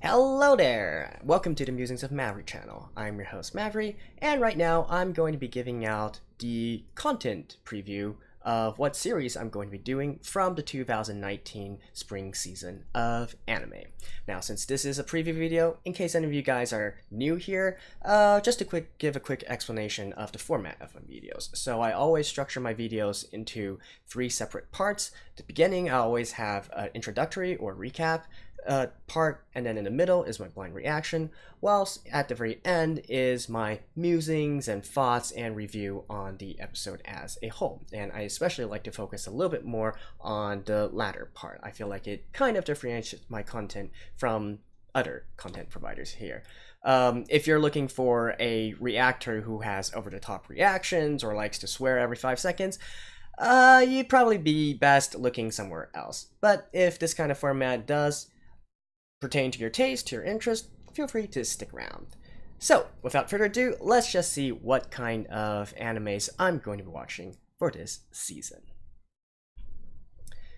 Hello there! Welcome to the Musings of Mavry channel. I'm your host Mavry, and right now I'm going to be giving out the content preview of what series I'm going to be doing from the 2019 spring season of anime. Now, since this is a preview video, in case any of you guys are new here, just to give a quick explanation of the format of my videos. So I always structure my videos into 3 separate parts. At the beginning, I always have an introductory or recap part, and then in the middle is my blind reaction, whilst at the very end is my musings and thoughts and review on the episode as a whole. And I especially like to focus a little bit more on the latter part. I feel like it kind of differentiates my content from other content providers here. If you're looking for a reactor who has over-the-top reactions or likes to swear every 5 seconds, you'd probably be best looking somewhere else. But if this kind of format does pertain to your taste, to your interest, feel free to stick around. So, without further ado, let's just see what kind of animes I'm going to be watching for this season.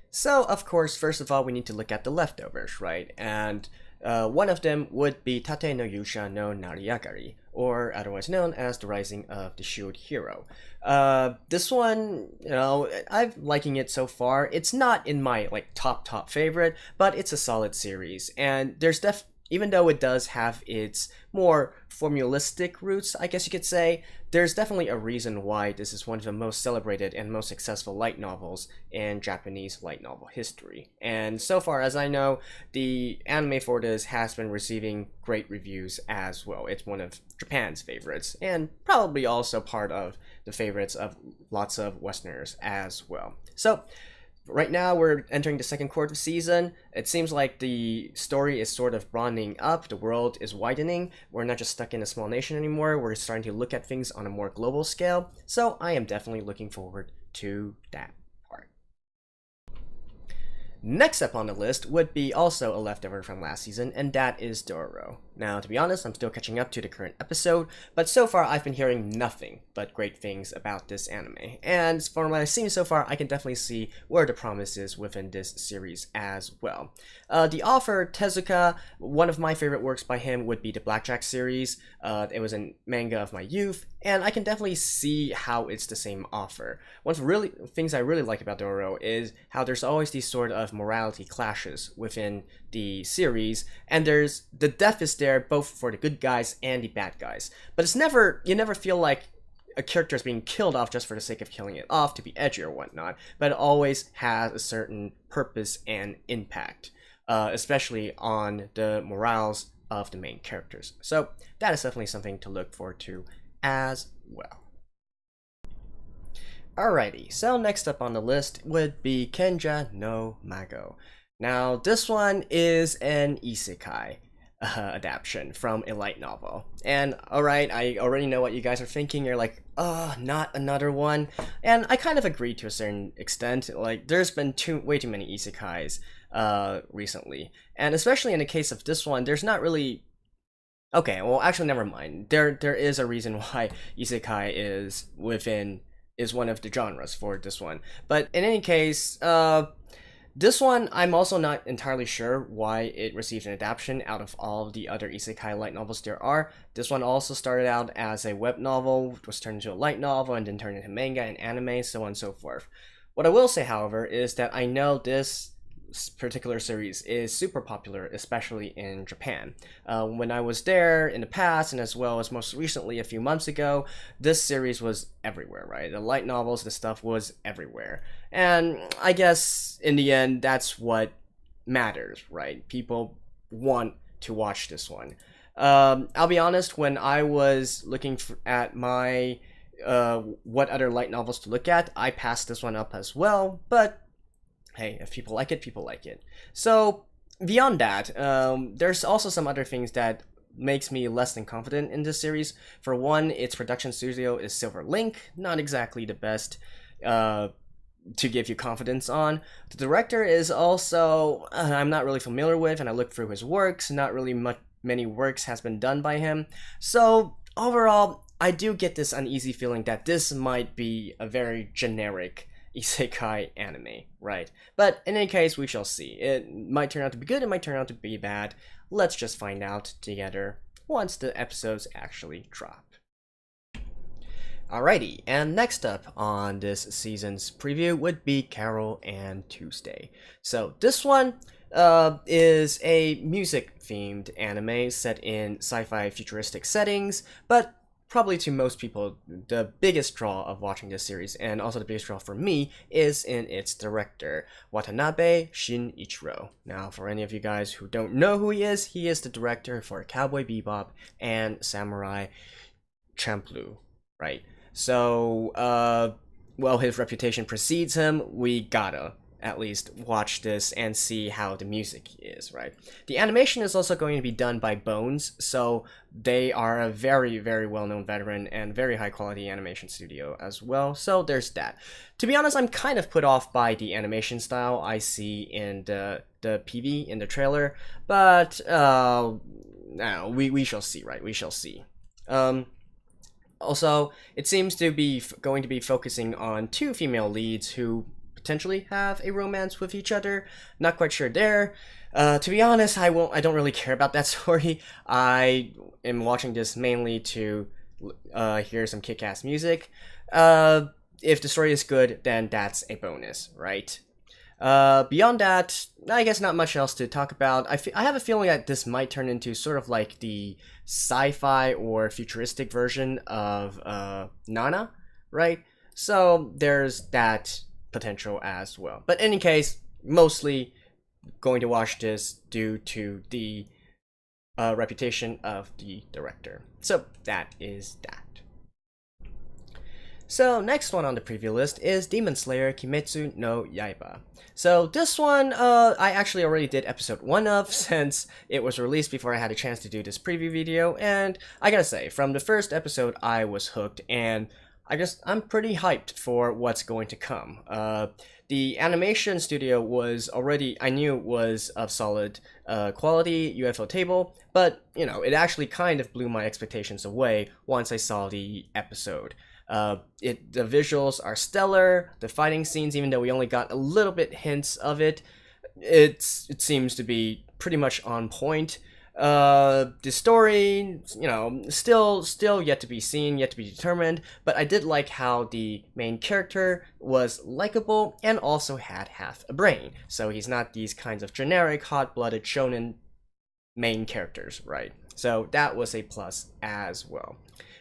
So, of course, first of all, we need to look at the leftovers, right? And one of them would be Tate no Yuusha no Nariagari, or otherwise known as The Rising of the Shield Hero. This one, I'm liking it so far. It's not in my top favorite, but it's a solid series, and there's even though it does have its more formulistic roots, I guess you could say, there's definitely a reason why this is one of the most celebrated and most successful light novels in Japanese light novel history. And so far as I know, the anime for this has been receiving great reviews as well. It's one of Japan's favorites, and probably also part of the favorites of lots of Westerners as well. So, right now, we're entering the second quarter season. It seems like the story is sort of broadening up. The world is widening. We're not just stuck in a small nation anymore. We're starting to look at things on a more global scale. So I am definitely looking forward to that part. Next up on the list would be also a leftover from last season, and that is Dororo. Now, to be honest, I'm still catching up to the current episode, but so far I've been hearing nothing but great things about this anime. And from what I've seen so far, I can definitely see where the promise is within this series as well. The author, Tezuka, one of my favorite works by him would be the Blackjack series. It was a manga of my youth, and I can definitely see how it's the same author. One of the things I really like about Dororo is how there's always these sort of morality clashes within the series, and the death is there both for the good guys and the bad guys, but you never feel like a character is being killed off just for the sake of killing it off to be edgy or whatnot, but it always has a certain purpose and impact, especially on the morals of the main characters. So that is definitely something to look forward to as well. Alrighty, so next up on the list would be Kenja no Mago. Now, this one is an isekai adaptation from a light novel. And alright, I already know what you guys are thinking. You're like, oh, not another one. And I kind of agree to a certain extent. Like, there's been way too many isekais recently. And especially in the case of this one, there's not really... Okay, well, actually, never mind. There is a reason why isekai is one of the genres for this one. But in any case, this one, I'm also not entirely sure why it received an adaptation out of all the other isekai light novels there are. This one also started out as a web novel, was turned into a light novel, and then turned into manga and anime, so on and so forth. What I will say, however, is that I know this particular series is super popular, especially in Japan. When I was there in the past, and as well as most recently a few months ago, this series was everywhere, right? The light novels, the stuff was everywhere. And I guess in the end, that's what matters, right? People want to watch this one. I'll be honest, when I was looking at my what other light novels to look at, I passed this one up as well, but hey, if people like it, people like it. So, beyond that, there's also some other things that makes me less than confident in this series. For one, its production studio is Silver Link, not exactly the best to give you confidence on. The director is also, I'm not really familiar with, and I looked through his works, not really many works has been done by him. So, overall, I do get this uneasy feeling that this might be a very generic isekai anime, right? But in any case, we shall see. It might turn out to be good, it might turn out to be bad. Let's just find out together once the episodes actually drop. Alrighty, and next up on this season's preview would be Carole and Tuesday. So this one is a music-themed anime set in sci-fi futuristic settings, but probably to most people, the biggest draw of watching this series, and also the biggest draw for me, is in its director, Watanabe Shinichiro. Now, for any of you guys who don't know who he is the director for Cowboy Bebop and Samurai Champloo, right? So, well, his reputation precedes him, we gotta at least watch this and see how the music is, right? The animation is also going to be done by Bones, so they are a very, very well-known veteran and very high-quality animation studio as well, so there's that. To be honest, I'm kind of put off by the animation style I see in the PV, in the trailer, but, no, we shall see, right? We shall see. Also, it seems to be going to be focusing on two female leads who potentially have a romance with each other. Not quite sure there. To be honest, I don't really care about that story. I am watching this mainly to hear some kick-ass music. If the story is good, then that's a bonus, right? Beyond that, I guess not much else to talk about. I have a feeling that this might turn into sort of like the sci-fi or futuristic version of Nana, right? So there's that potential as well. But in any case, mostly going to watch this due to the reputation of the director. So that is that. So next one on the preview list is Demon Slayer Kimetsu no Yaiba. So this one, I actually already did episode 1 of, since it was released before I had a chance to do this preview video, and I gotta say, from the first episode I was hooked, and I'm pretty hyped for what's going to come. The animation studio was already, I knew was of solid quality, UFO table, but, you know, it actually kind of blew my expectations away once I saw the episode. The visuals are stellar, the fighting scenes, even though we only got a little bit hints of it, it seems to be pretty much on point. The story, you know, still yet to be seen, yet to be determined, but I did like how the main character was likable and also had half a brain. So he's not these kinds of generic, hot-blooded shonen main characters, right? So that was a plus as well.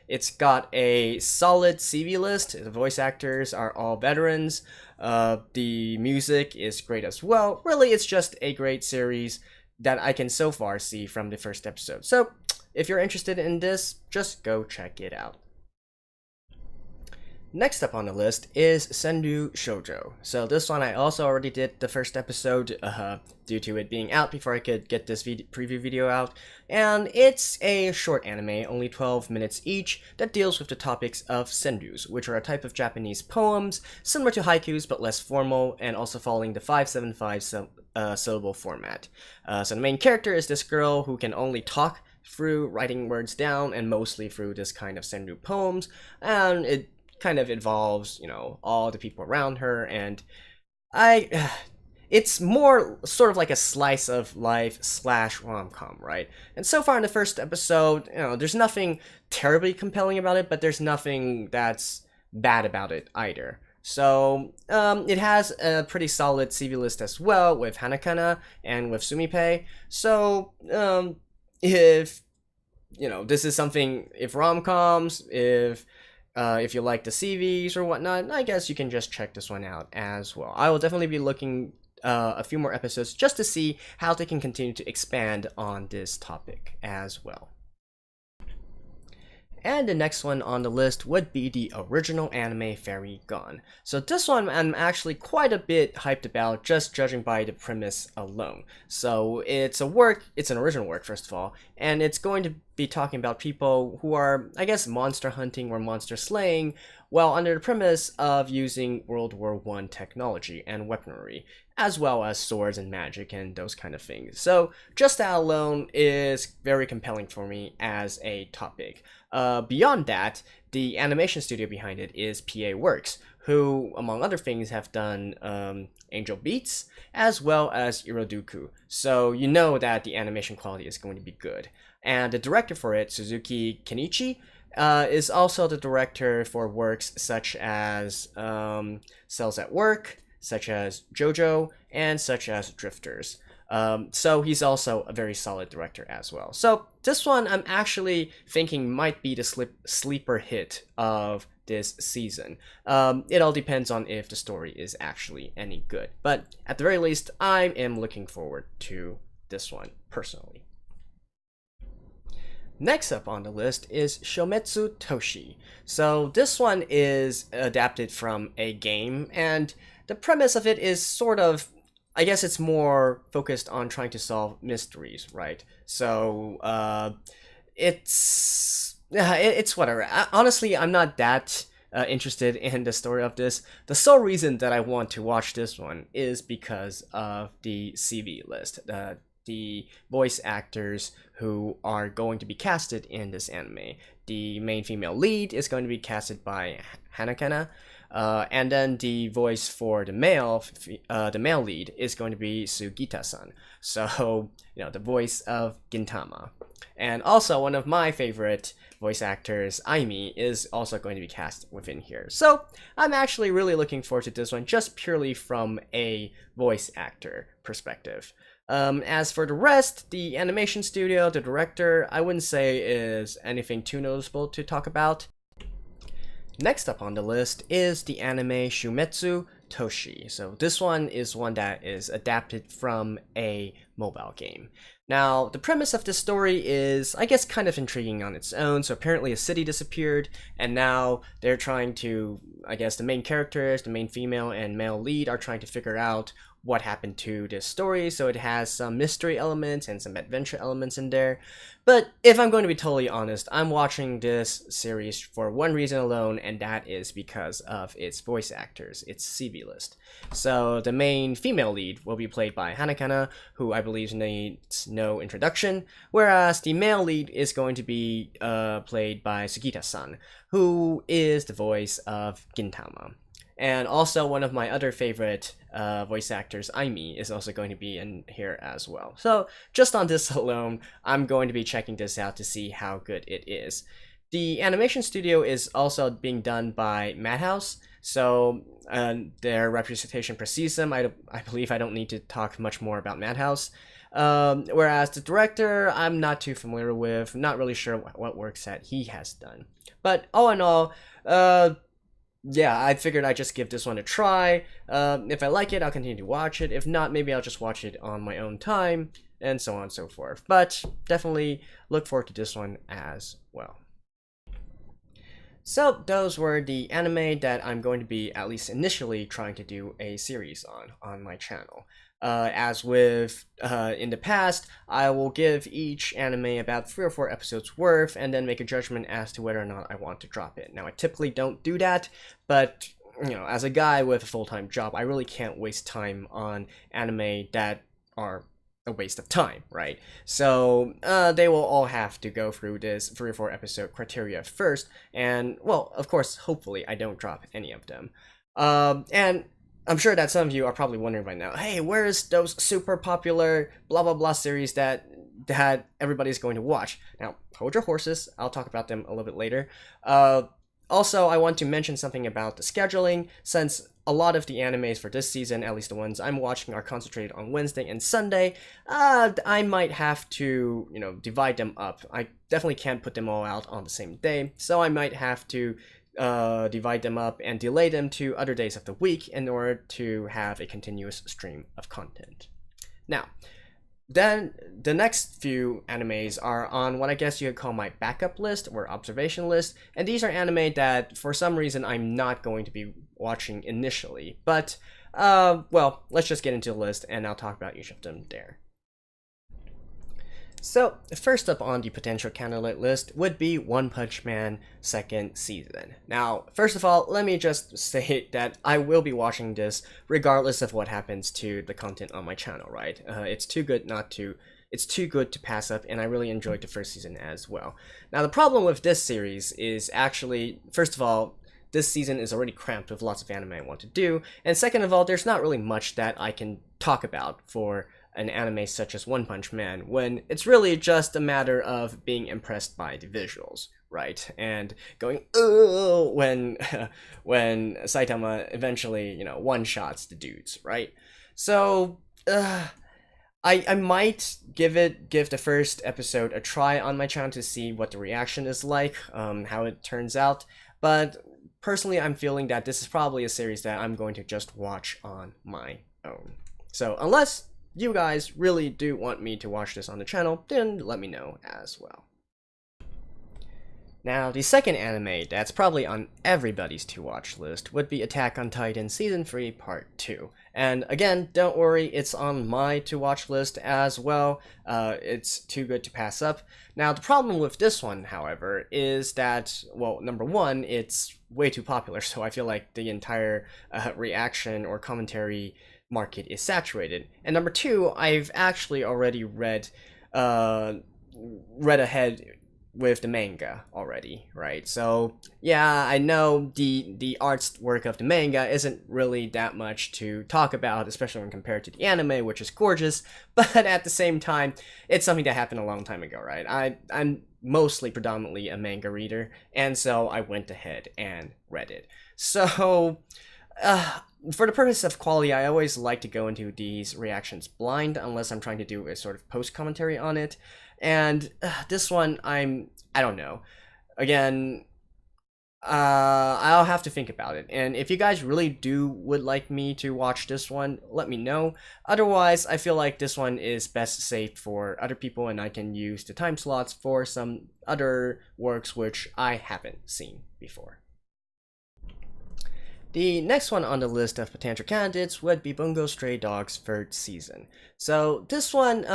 It's got a solid CV list, the voice actors are all veterans, the music is great as well. Really, it's just a great series that I can so far see from the first episode. So, if you're interested in this, just go check it out. Next up on the list is Senryuu Shoujo. So this one I also already did the first episode due to it being out before I could get this preview video out. And it's a short anime, only 12 minutes each, that deals with the topics of senryus, which are a type of Japanese poems similar to haikus but less formal, and also following the 575 syllable format. So the main character is this girl who can only talk through writing words down, and mostly through this kind of senryu poems, and it kind of involves, you know, all the people around her, and it's more sort of like a slice of life / rom-com, right? And so far in the first episode, you know, there's nothing terribly compelling about it, but there's nothing that's bad about it either. So, it has a pretty solid CV list as well, with Hanakana and with Sumipei. So, if, you know, this is something, if rom-coms, if you like the CVs or whatnot, I guess you can just check this one out as well. I will definitely be looking a few more episodes just to see how they can continue to expand on this topic as well. And the next one on the list would be the original anime Fairy Gone. So this one I'm actually quite a bit hyped about, just judging by the premise alone. So it's an original work first of all, and it's going to be talking about people who are, I guess, monster hunting or monster slaying, while under the premise of using World War I technology and weaponry, as well as swords and magic and those kind of things. So just that alone is very compelling for me as a topic. Beyond that, the animation studio behind it is PA Works, who, among other things, have done Angel Beats as well as Iroduku. So you know that the animation quality is going to be good. And the director for it, Suzuki Kenichi, is also the director for works such as Cells at Work, such as JoJo, and such as Drifters. So he's also a very solid director as well. So this one I'm actually thinking might be the sleeper hit of this season. It all depends on if the story is actually any good. But at the very least, I am looking forward to this one personally. Next up on the list is Shoumetsu Toshi. So this one is adapted from a game, and the premise of it is sort of, I guess it's more focused on trying to solve mysteries, right? So it's whatever. Honestly, I'm not that interested in the story of this. The sole reason that I want to watch this one is because of the CV list, the voice actors who are going to be casted in this anime. The main female lead is going to be casted by Hanakana, and then the voice for the male lead is going to be Sugita-san. So, you know, the voice of Gintama. And also, one of my favorite voice actors, Aimi, is also going to be cast within here. So, I'm actually really looking forward to this one, just purely from a voice actor perspective. As for the rest, the animation studio, the director, I wouldn't say is anything too noticeable to talk about. Next up on the list is the anime Shoumetsu Toshi. So this one is one that is adapted from a mobile game. Now, the premise of this story is, I guess, kind of intriguing on its own. So apparently a city disappeared, and now they're trying to, I guess, the main characters, the main female and male lead are trying to figure out what happened to this story. So it has some mystery elements and some adventure elements in there. But if I'm going to be totally honest, I'm watching this series for one reason alone, and that is because of its voice actors, its CV list. So the main female lead will be played by Hanakana, who I believe needs no introduction, whereas the male lead is going to be played by Sugita-san, who is the voice of Gintama. And also one of my other favorite voice actors, Aimi, is also going to be in here as well. So just on this alone, I'm going to be checking this out to see how good it is. The animation studio is also being done by Madhouse, so their representation precedes them. I believe I don't need to talk much more about Madhouse. Whereas the director, I'm not too familiar with, not really sure what works that he has done. But all in all, yeah, I figured I'd just give this one a try. If I like it, I'll continue to watch it. If not, maybe I'll just watch it on my own time, and so on and so forth. But definitely look forward to this one as well. So those were the anime that I'm going to be, at least initially, trying to do a series on my channel. As with in the past, I will give each anime about 3 or 4 episodes worth and then make a judgment as to whether or not I want to drop it. Now, I typically don't do that, but you know, as a guy with a full-time job, I really can't waste time on anime that are a waste of time, right? So they will all have to go through this 3 or 4 episode criteria first, and well, of course, hopefully I don't drop any of them. And I'm sure that some of you are probably wondering right now, hey, where's those super popular blah blah blah series that everybody's going to watch? Now, hold your horses, I'll talk about them a little bit later. Also, I want to mention something about the scheduling, since a lot of the animes for this season, at least the ones I'm watching, are concentrated on Wednesday and Sunday. I might have to, you know, divide them up. I definitely can't put them all out on the same day, so I might have to divide them up and delay them to other days of the week in order to have a continuous stream of content. Now, then the next few animes are on what I guess you could call my backup list or observation list, and these are anime that for some reason I'm not going to be watching initially, but well, let's just get into the list and I'll talk about each of them there. So, first up on the potential candidate list would be One Punch Man second season. Now, first of all, let me just say that I will be watching this regardless of what happens to the content on my channel, right? It's too good to pass up, and I really enjoyed the first season as well. Now, the problem with this series is actually, first of all, this season is already cramped with lots of anime I want to do, and second of all, there's not really much that I can talk about for an anime such as One Punch Man, when it's really just a matter of being impressed by the visuals, right? And going, oh, when Saitama eventually, one-shots the dudes, right? So, I might give the first episode a try on my channel to see what the reaction is like, how it turns out, but personally I'm feeling that this is probably a series that I'm going to just watch on my own. So unless you guys really do want me to watch this on the channel, then let me know as well. Now, the second anime that's probably on everybody's to-watch list would be Attack on Titan Season 3 Part 2. And again, don't worry, it's on my to-watch list as well. It's too good to pass up. Now, the problem with this one, however, is that, well, number one, it's way too popular, so I feel like the entire reaction or commentary market is saturated. And number two, I've actually already read ahead with the manga already, right? So yeah, I know the artwork of the manga isn't really that much to talk about, especially when compared to the anime, which is gorgeous, but at the same time, it's something that happened a long time ago, right? I'm mostly predominantly a manga reader, and so I went ahead and read it. So for the purpose of quality, I always like to go into these reactions blind, unless I'm trying to do a sort of post-commentary on it. And this one, I don't know. Again, I'll have to think about it. And if you guys really would like me to watch this one, let me know. Otherwise, I feel like this one is best saved for other people, and I can use the time slots for some other works which I haven't seen before. The next one on the list of potential candidates would be Bungo Stray Dogs' third season. So this one,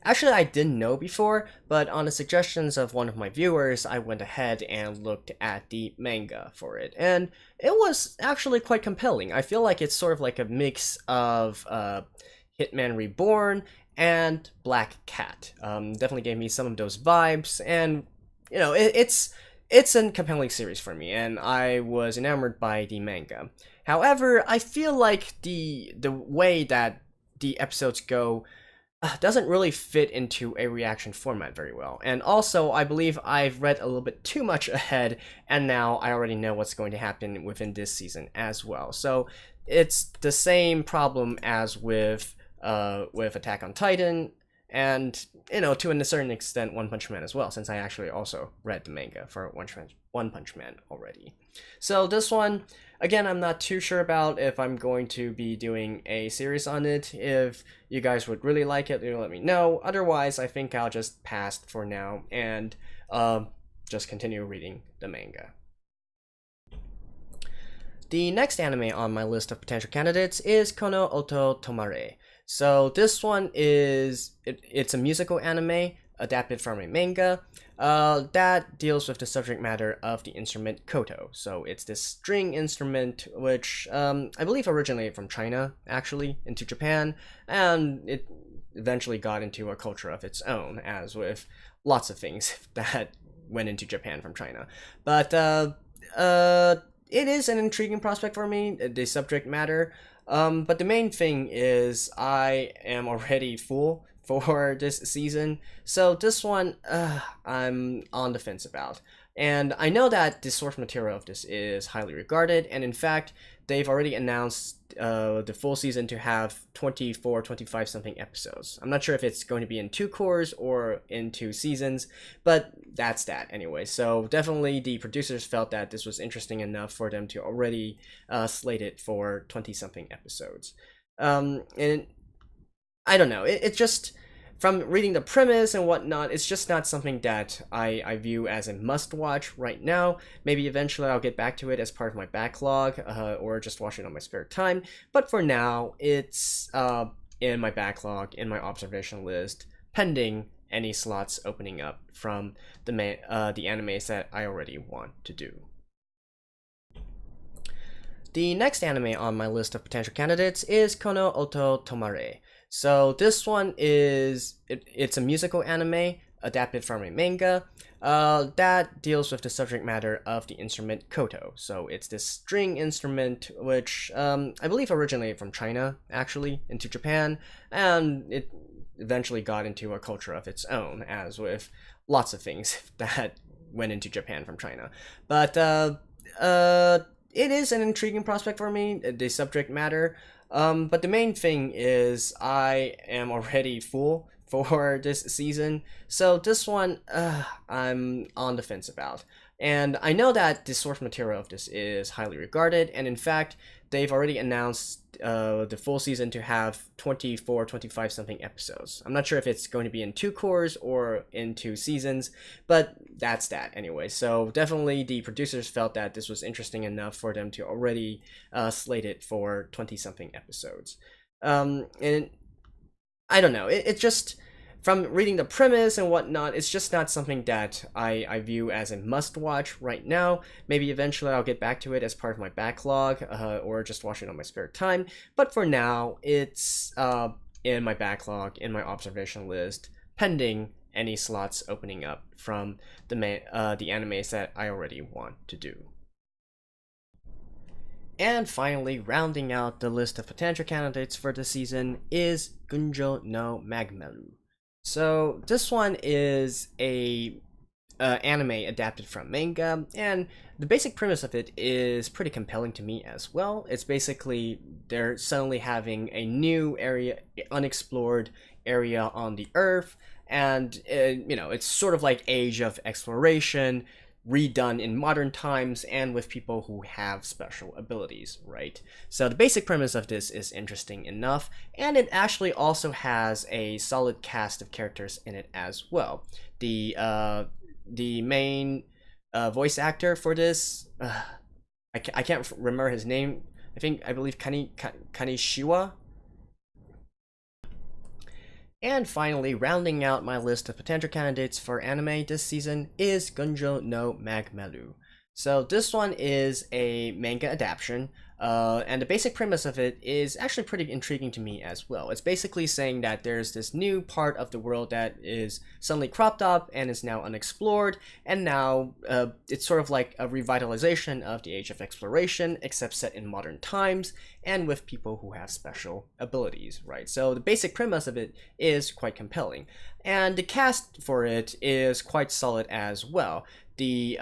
actually I didn't know before, but on the suggestions of one of my viewers, I went ahead and looked at the manga for it, and it was actually quite compelling. I feel like it's sort of like a mix of Hitman Reborn and Black Cat. Definitely gave me some of those vibes, and it's a compelling series for me, and I was enamored by the manga. However, I feel like the way that the episodes go doesn't really fit into a reaction format very well. And also, I believe I've read a little bit too much ahead, and now I already know what's going to happen within this season as well. So it's the same problem as with Attack on Titan, and to a certain extent One Punch Man as well, since I actually also read the manga for One Punch Man already. So this one, again, I'm not too sure about if I'm going to be doing a series on it. If you guys would really like it, let me know. Otherwise, I think I'll just pass for now and just continue reading the manga. The next anime on my list of potential candidates is Ko no Oto Tomare. So this one it's a musical anime adapted from a manga that deals with the subject matter of the instrument koto. So it's this string instrument which I believe originated from China, actually, into Japan, and it eventually got into a culture of its own, as with lots of things that went into Japan from China. But it is an intriguing prospect for me, the subject matter. But the main thing is I am already full for this season, so this one I'm on the fence about. And I know that the source material of this is highly regarded, and in fact they've already announced the full season to have 25 something episodes. I'm not sure if it's going to be in 2 cores or in 2 seasons, but that's that anyway. So definitely the producers felt that this was interesting enough for them to already slate it for 20 something episodes. And I don't know, it just, from reading the premise and whatnot, it's just not something that I view as a must-watch right now. Maybe eventually I'll get back to it as part of my backlog, or just watch it on my spare time. But for now, it's in my backlog, in my observation list, pending any slots opening up from the animes that I already want to do. The next anime on my list of potential candidates is Ko no Oto Tomare. So this one is it's a musical anime adapted from a manga that deals with the subject matter of the instrument koto. So it's this string instrument which I believe originated from China actually into Japan, and it eventually got into a culture of its own, as with lots of things that went into Japan from China. But it is an intriguing prospect for me, the subject matter. But the main thing is I am already full for this season, so this one I'm on the fence about. And I know that the source material of this is highly regarded, and in fact they've already announced the full season to have 25 something episodes. I'm not sure if it's going to be in 2 cours or in 2 seasons, but that's that anyway. So definitely the producers felt that this was interesting enough for them to already slate it for 20 something episodes. And I don't know, it just, from reading the premise and whatnot, it's just not something that I view as a must-watch right now. Maybe eventually I'll get back to it as part of my backlog, or just watch it on my spare time. But for now, it's in my backlog, in my observation list, pending any slots opening up from the animes that I already want to do. And finally, rounding out the list of potential candidates for this season is Gunjou no Magmel. So this one is a anime adapted from manga, and the basic premise of it is pretty compelling to me as well. It's basically they're suddenly having a new area, unexplored area on the Earth, and it's sort of like Age of Exploration redone in modern times and with people who have special abilities, right? So the basic premise of this is interesting enough, and it actually also has a solid cast of characters in it as well. The main voice actor for this, I can't remember his name. I believe Kanishiwa. And finally, rounding out my list of potential candidates for anime this season is Gunjou no Magmel. So this one is a manga adaptation, and the basic premise of it is actually pretty intriguing to me as well. It's basically saying that there's this new part of the world that is suddenly cropped up and is now unexplored, and now it's sort of like a revitalization of the Age of Exploration, except set in modern times and with people who have special abilities, right? So the basic premise of it is quite compelling, and the cast for it is quite solid as well. The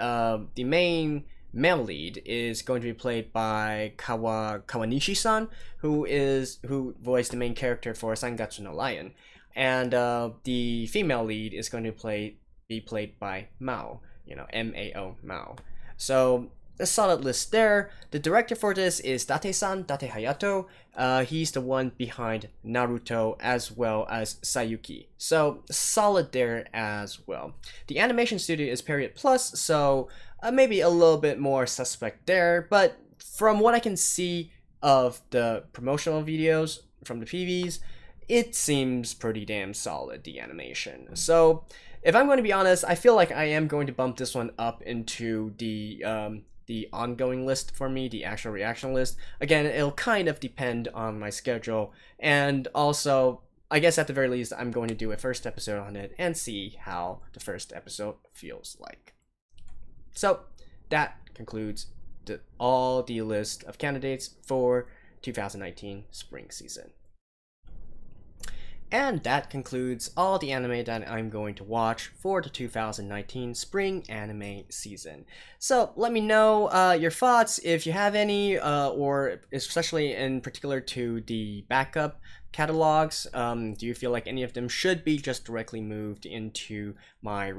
main male lead is going to be played by Kawanishi-san, who voiced the main character for Sangatsu no Lion, and the female lead is going to be played by Mao, M-A-O, Mao. So a solid list there. The director for this is Tate-san, Tate Hayato. He's the one behind Naruto as well as Sayuki. So solid there as well. The animation studio is Period Plus, so maybe a little bit more suspect there, but from what I can see of the promotional videos from the PVs, it seems pretty damn solid, the animation. So if I'm going to be honest, I feel like I am going to bump this one up into the ongoing list for me, the actual reaction list. Again, it'll kind of depend on my schedule, and also I guess at the very least I'm going to do a first episode on it and see how the first episode feels like. So that concludes all the list of candidates for 2019 spring season. And that concludes all the anime that I'm going to watch for the 2019 spring anime season. So let me know your thoughts if you have any, or especially in particular to the backup catalogs. Do you feel like any of them should be just directly moved into my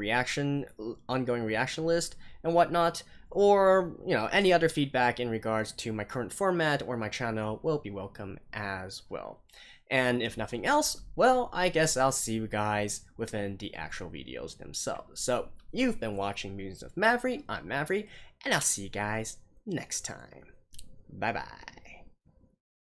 ongoing reaction list and whatnot? Or, any other feedback in regards to my current format or my channel will be welcome as well. And if nothing else, well, I guess I'll see you guys within the actual videos themselves. So, you've been watching Musings of Mavry, I'm Mavry, and I'll see you guys next time. Bye bye.